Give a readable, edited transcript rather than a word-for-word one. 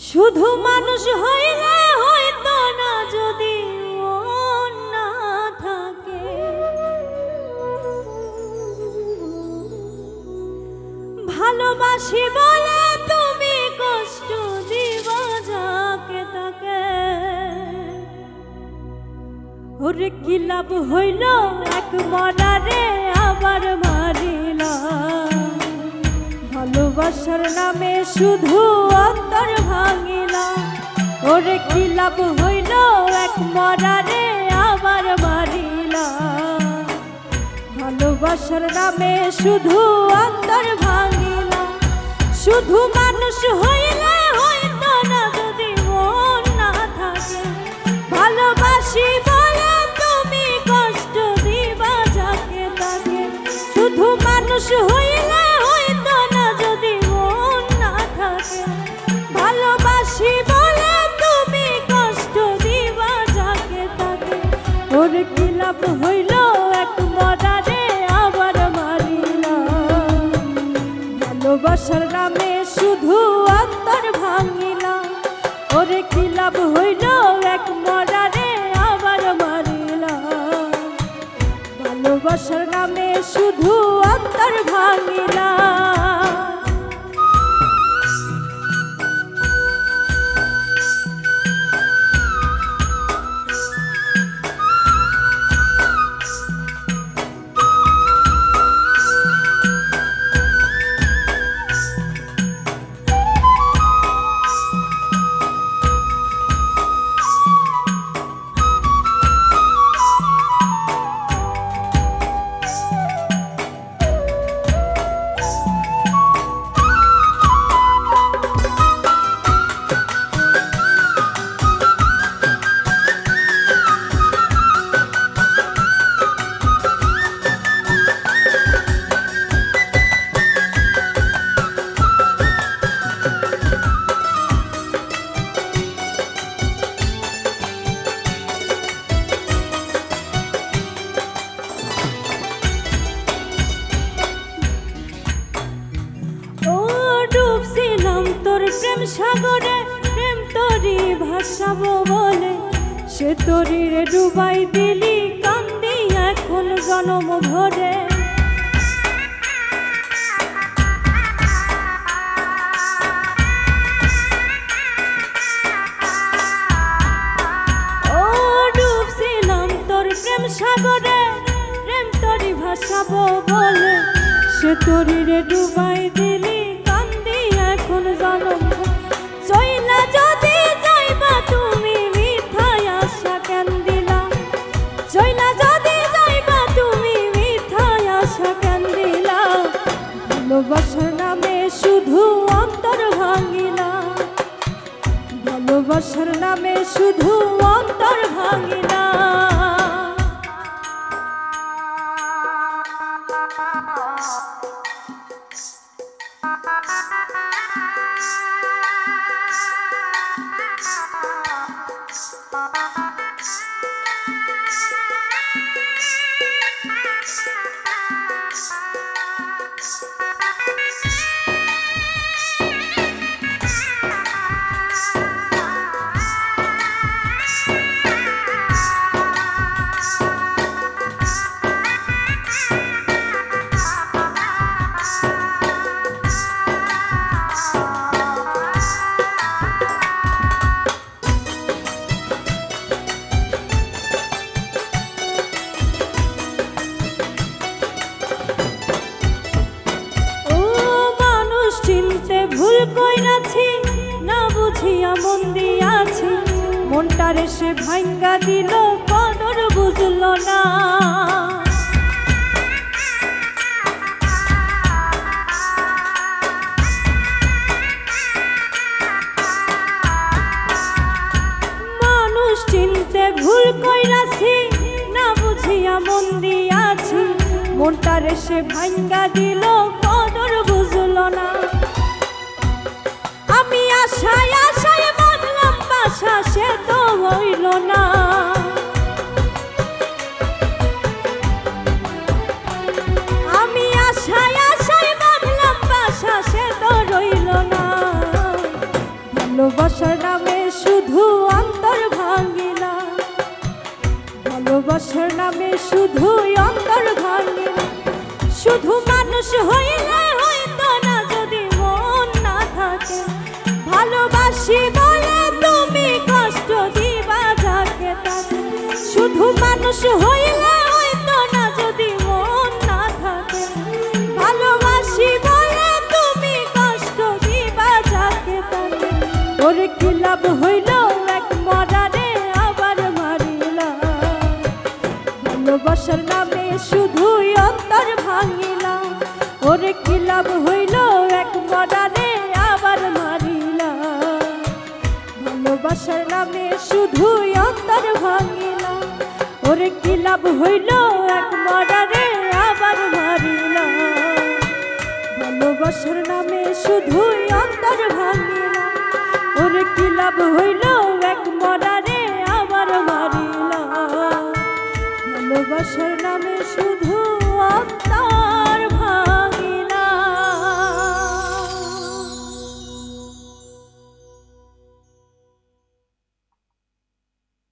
শুধু মানুষ হইলে হইতো না যদি মন না থাকে। ভালোবাসি বলে তুমি কষ্ট দিবা যাকে তাকে। ওরে কি লাভ হইল এক মরারে আবার মারিলা। ভালোবাসার নামে শুধু অন্তর ভাঙিলা। ওরে কি লাভ হইল এক মরারে আবার মারিলা। ভালোবাসার নামে শুধু অন্তর ভাঙিলা। শুধু মানুষ হইলে হইতো না যদি মন না থাকে। ভালোবাসি বলে তুমি কষ্ট দিবা যাকে তাকে। শুধু মানুষ হইলে হইতো না যদি মন না থাকে। ভালোবাসি বলে তুমি কষ্ট দিবা যাকে তাকে। ওর কি লাভ হইল এক মরারে আবার মারিলা। ভালোবাসার নামে শুধু অন্তর ভাঙিলা। ওরে কি লাভ হইল এক মরারে আবার মারিলা। ভালোবাসার নামে শুধু অন্তর ভাঙিলা। প্রেম সাগরে প্রেম তরি ভাসাবো বলে সে তরিরে ডুবাই দিলি কান্দি এখন জনম ভরে। ও ডুবছিলাম তোর প্রেম সাগরে প্রেম তরি ভাসাবো বলে সে তরিরে ডুবাই দিলি কান্দি এখন জনম। চইলা যদি যাইবা তুমি মিথায় আশা কেন দিলা। চইলা যদি যাইবা তুমি মিথায় আশা কেন দিলা। ভালোবাসার নামে শুধু অন্তর ভাঙিলা। ভালোবাসার নামে শুধু অন্তর ভাঙিলা। ভুল কইরাছি না বুঝিয়া মন দিয়াছি। মনটারে সে ভাঙ্গা দিল কদর বুঝল না। মানুষ চিনতে ভুল কইরাছি না বুঝিয়া মন দিয়াছি। মনটারে সে ভাঙ্গা দিল কদর বুঝল না। আমি আশায় আশায় বাঁধলাম বাসা সে তো হইল না। আমি আশায় আশায় বাঁধলাম বাসা সে তো রইল না। ভালোবাসা শুধুই অন্তর ভাঙিল। শুধু মানুষ হইলে হইতো না যদি মন না থাকে, ভালোবাসি বলে তুমি কষ্ট দিবা যাকে তাকে। শুধু মানুষ হইলে হইতো না যদি মন না থাকে, ভালোবাসি বলে তুমি কষ্ট দিবা যাকে তাকে। ওরে কি লাভ হইল এক মরারে আবার মারিলা, ভালোবাসার নামে শুধুই অন্তর ভাঙিলা। ওরে কি লাভ হইল এক মরারে আবার মারিলা, ভালোবাসার নামে শুধুই অন্তর ভাঙিলা। ওরে কি লাভ হইল এক মরারে আবার মারিলা, ভালোবাসার নামে শুধুই অন্তর ভাঙিলা। ওরে কি লাভ হইল এক মরারে আবার মারিলা, ভালোবাসার নামে শুধু অন্তর